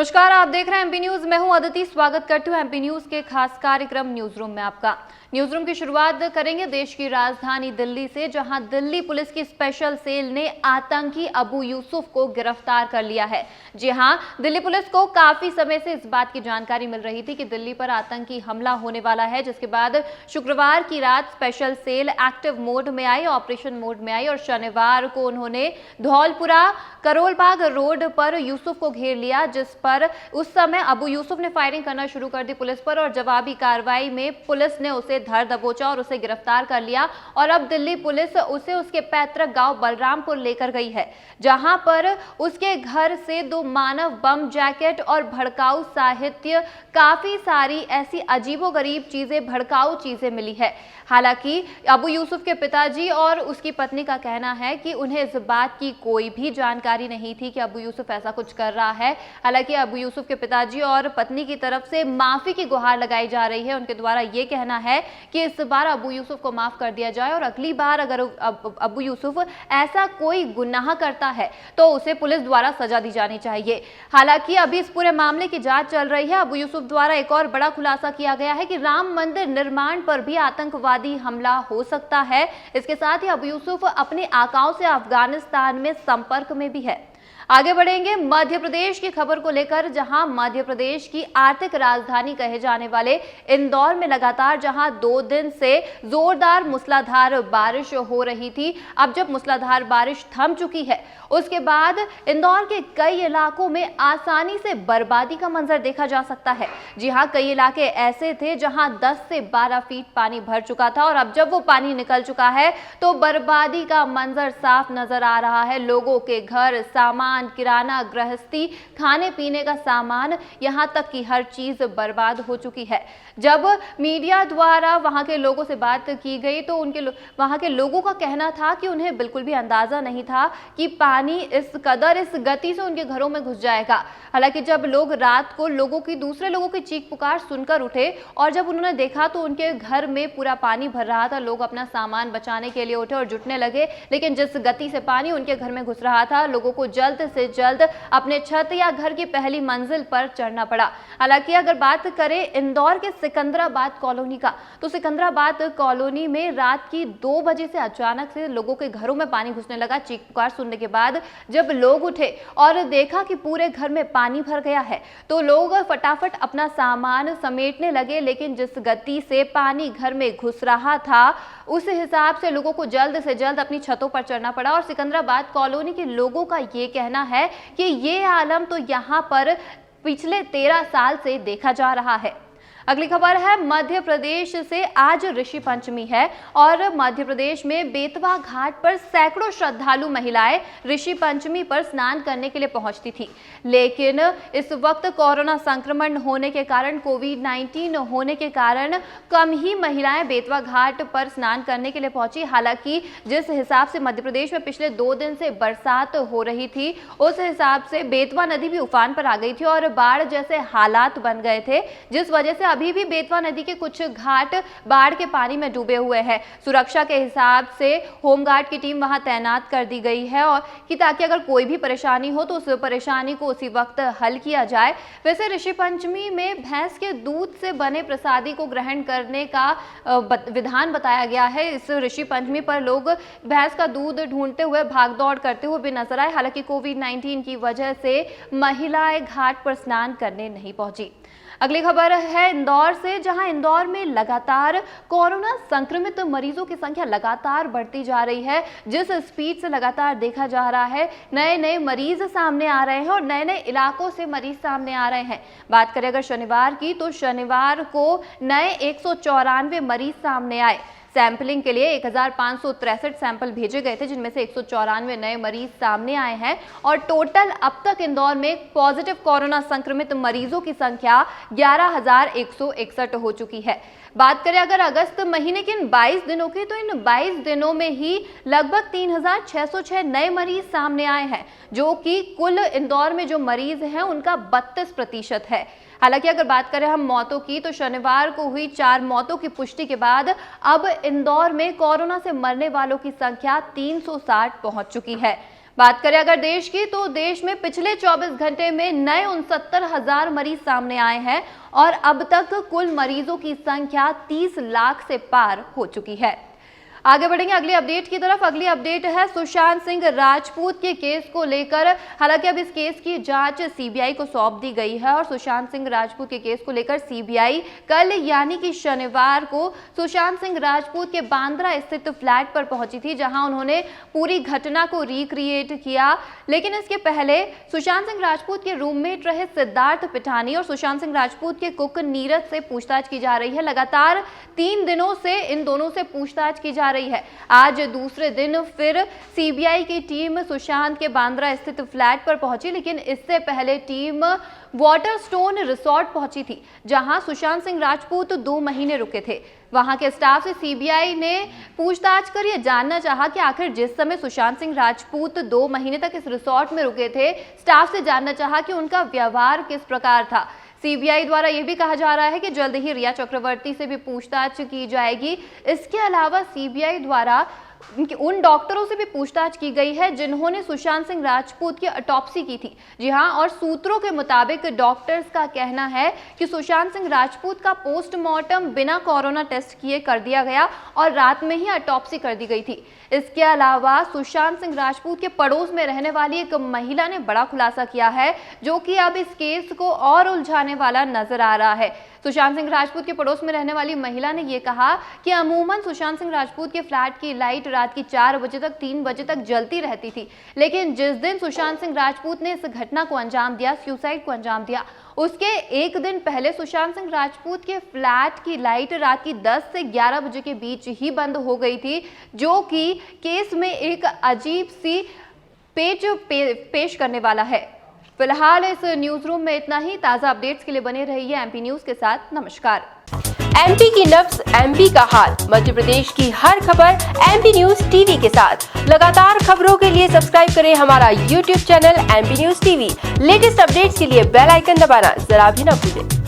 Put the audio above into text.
नमस्कार, आप देख रहे हैं एमपी न्यूज। मैं हूं अदिति। स्वागत करती हूं एमपी न्यूज के खास कार्यक्रम न्यूज रूम में आपका। न्यूज रूम की शुरुआत करेंगे देश की राजधानी दिल्ली से, जहां दिल्ली पुलिस की स्पेशल सेल ने आतंकी अबू यूसुफ को गिरफ्तार कर लिया है। जी हां, दिल्ली पुलिस को काफी समय से इस बात की जानकारी मिल रही थी कि दिल्ली पर आतंकी हमला होने वाला है, जिसके बाद शुक्रवार की रात स्पेशल सेल एक्टिव मोड में आई, ऑपरेशन मोड में आई और शनिवार को उन्होंने धौलपुरा करोलबाग रोड पर यूसुफ को घेर लिया, जिस पर उस समय अबू यूसुफ ने फायरिंग करना शुरू कर दी पुलिस पर और जवाबी कार्रवाई में पुलिस ने उसे धर दबोचा और उसे गिरफ्तार कर लिया। और अब दिल्ली पुलिस उसे उसके पैतृक गांव बलरामपुर लेकर गई है, जहां पर उसके घर से 2 मानव बम, जैकेट और भड़काऊ साहित्य, काफी सारी ऐसी अजीबोगरीब चीजें, भड़काऊ चीजें मिली है। हालांकि अबू यूसुफ के पिताजी और उसकी पत्नी का कहना है कि उन्हें इस बात की कोई भी जानकारी नहीं थी कि अबू यूसुफ ऐसा कुछ कर रहा है। हालांकि अबू यूसुफ के पिताजी और पत्नी की तरफ से माफी की गुहार लगाई जा रही है। उनके द्वारा ये कहना है कि इस बार अबू यूसुफ को माफ कर दिया जाए और अगली बार अगर अबू यूसुफ ऐसा कोई गुनाह करता है तो उसे पुलिस द्वारा सजा दी जानी चाहिए। हालांकि अभी इस पूरे मामले की जांच चल रही है। अबू यूसुफ द्वारा एक और बड़ा खुलासा किया गया है कि राम मंदिर निर्माण पर भी आतंकवादी हमला हो सकता है। इसके साथ ही अबू यूसुफ अपने आकाओं से अफगानिस्तान में संपर्क में भी है। आगे बढ़ेंगे मध्य प्रदेश की खबर को लेकर, जहां मध्य प्रदेश की आर्थिक राजधानी कहे जाने वाले इंदौर में लगातार जहां 2 दिन से जोरदार मूसलाधार बारिश हो रही थी, अब जब मूसलाधार बारिश थम चुकी है, उसके बाद इंदौर के कई इलाकों में आसानी से बर्बादी का मंजर देखा जा सकता है। जी हां, कई इलाके ऐसे थे जहां 10 से 12 फीट पानी भर चुका था और अब जब वो पानी निकल चुका है तो बर्बादी का मंजर साफ नजर आ रहा है। लोगों के घर, सामान, किराना, गृहस्थी, खाने पीने का सामान, यहां तक कि हर चीज बर्बाद हो चुकी है। जब मीडिया द्वारा वहां के लोगों से बात की गई तो वहां के लोगों का कहना था कि उन्हें बिल्कुल भी अंदाजा नहीं था कि पानी इस कदर, इस गति से उनके घरों में घुस जाएगा। हालांकि जब लोग रात को दूसरे लोगों की चीख पुकार सुनकर उठे और जब उन्होंने देखा तो उनके घर में पूरा पानी भर रहा था, लोग अपना सामान बचाने के लिए उठे और जुटने लगे। लेकिन जिस गति से पानी उनके घर में घुस रहा था, लोगों को जल्द से जल्द अपने छत या घर की पहली मंजिल पर चढ़ना पड़ा। हालांकि अगर बात करें इंदौर के सिकंदराबाद कॉलोनी का, तो सिकंदराबाद कॉलोनी में रात की 2 बजे से अचानक से लोगों के घरों में पानी घुसने लगा। चीख पुकार सुनने के बाद जब लोग उठे और देखा कि पूरे घर में पानी भर गया है तो लोग फटाफट अपना सामान समेटने लगे। लेकिन जिस गति से पानी घर में घुस रहा था, उस हिसाब से लोगों को जल्द से जल्द अपनी छतों पर चढ़ना पड़ा। और सिकंदराबाद कॉलोनी के लोगों का ये कहना है कि ये आलम तो यहाँ पर पिछले 13 साल से देखा जा रहा है। अगली खबर है मध्य प्रदेश से। आज ऋषि पंचमी है और मध्य प्रदेश में बेतवा घाट पर सैकड़ों श्रद्धालु महिलाएं ऋषि पंचमी पर स्नान करने के लिए पहुंचती थी। लेकिन इस वक्त कोरोना संक्रमण होने के कारण, कोविड-19 होने के कारण कम ही महिलाएं बेतवा घाट पर स्नान करने के लिए पहुंची। हालांकि जिस हिसाब से मध्य प्रदेश में पिछले 2 दिन से बरसात हो रही थी, उस हिसाब से बेतवा नदी भी उफान पर आ गई थी और बाढ़ जैसे हालात बन गए थे, जिस वजह से अभी भी बेतवा नदी के कुछ घाट बाढ़ के पानी में डूबे हुए हैं। सुरक्षा के हिसाब से होमगार्ड की टीम वहां तैनात कर दी गई है और ताकि अगर कोई भी परेशानी हो तो उस परेशानी को उसी वक्त हल किया जाए। वैसे ऋषि पंचमी में भैंस के दूध से बने प्रसादी को ग्रहण करने का विधान बताया गया है। इस ऋषि पंचमी पर लोग भैंस का दूध ढूंढते हुए, भागदौड़ करते हुए भी नजर आए। हालांकि कोविड-19 की वजह से महिलाएं घाट पर स्नान करने नहीं पहुंची। अगली खबर है इंदौर से, जहां इंदौर में लगातार कोरोना संक्रमित मरीजों की संख्या लगातार बढ़ती जा रही है। जिस स्पीड से लगातार देखा जा रहा है, नए मरीज सामने आ रहे हैं और नए इलाकों से मरीज सामने आ रहे हैं। बात करें अगर शनिवार की, तो शनिवार को नए 194 मरीज सामने आए। सैंपलिंग के लिए 1563 सैंपल भेजे गए थे, जिनमें से 194 नए मरीज सामने आए हैं और टोटल अब तक इंदौर में पॉजिटिव कोरोना संक्रमित मरीजों की संख्या 11,161 हो चुकी है। बात करें अगर अगस्त महीने के इन 22 दिनों की, तो इन 22 दिनों में ही लगभग 3,606 नए मरीज सामने आए हैं, जो कि कुल इंदौर में जो मरीज हैं उनका 32% है। हालांकि अगर बात करें हम मौतों की, तो शनिवार को हुई 4 मौतों की पुष्टि के बाद अब इंदौर में कोरोना से मरने वालों की संख्या 360 पहुंच चुकी है। बात करें अगर देश की, तो देश में पिछले 24 घंटे में नए 69,000 मरीज सामने आए हैं और अब तक कुल मरीजों की संख्या 30 लाख से पार हो चुकी है। आगे बढ़ेंगे अगली अपडेट की तरफ। अगली अपडेट है सुशांत सिंह राजपूत के केस को लेकर। हालांकि अब इस केस की जांच सीबीआई को सौंप दी गई है और सुशांत सिंह राजपूत के केस को लेकर सीबीआई कल यानी कि शनिवार को सुशांत सिंह राजपूत के बांद्रा स्थित फ्लैट पर पहुंची थी, जहां उन्होंने पूरी घटना को रिक्रिएट किया। लेकिन इसके पहले सुशांत सिंह राजपूत के रूममेट रहे सिद्धार्थ पिठानी और सुशांत सिंह राजपूत के कुक नीरज से पूछताछ की जा रही है। लगातार 3 दिनों से इन दोनों से पूछताछ की जा रही है। आज दूसरे दिन फिर सीबीआई की टीम सुशांत के बांद्रा स्थित फ्लैट पर पहुंची, लेकिन इससे पहले टीम वाटरस्टोन रिसोर्ट पहुंची थी, जहां सुशांत सिंह राजपूत 2 महीने रुके थे। वहां के स्टाफ से सीबीआई ने पूछताछ कर यह जानना चाहा कि आखिर जिस समय सुशांत सिंह राजपूत 2 महीने तक इस रिसोर्ट में रुके थे, स्टाफ से जानना चाहा कि उनका व्यवहार किस प्रकार था। सीबीआई द्वारा यह भी कहा जा रहा है कि जल्द ही रिया चक्रवर्ती से भी पूछताछ की जाएगी। इसके अलावा सीबीआई द्वारा उन डॉक्टरों से भी पूछताछ की गई है जिन्होंने सुशांत सिंह राजपूत की ऑटोप्सी की थी। जी हां, और सूत्रों के मुताबिक डॉक्टर्स का कहना है कि सुशांत सिंह राजपूत का पोस्टमार्टम बिना कोरोना टेस्ट किए कर दिया गया और रात में ही ऑटोप्सी कर दी गई थी। इसके अलावा सुशांत सिंह राजपूत के पड़ोस में रहने वाली एक महिला ने बड़ा खुलासा किया है, जो कि अब इस केस को और उलझाने वाला नजर आ रहा है। सुशांत सिंह राजपूत के पड़ोस में रहने वाली महिला ने यह कहा कि अमूमन सुशांत सिंह राजपूत के फ्लैट की लाइट रात की 4 बजे तक 3 बजे तक जलती रहती थी, लेकिन जिस दिन सुशांत सिंह राजपूत ने इस घटना को अंजाम दिया, सुसाइड को अंजाम दिया, उसके एक दिन पहले सुशांत सिंह राजपूत के फ्लैट की लाइट रात की 10 से 11 बजे के बीच ही बंद हो गई थी, जो कि केस में एक अजीब सी पेश करने वाला है। फिलहाल इस न्यूज रूम में इतना ही। ताजा अपडेट्स के लिए बने रहिए एमपी न्यूज के साथ। नमस्कार। एमपी की नब्ज, एमपी का हाल, मध्य प्रदेश की हर खबर एमपी न्यूज टीवी के साथ। लगातार खबरों के लिए सब्सक्राइब करें हमारा YouTube channel MP news TV. Latest updates के लिए बेल आइकन दबाना जरा भी न भूलें।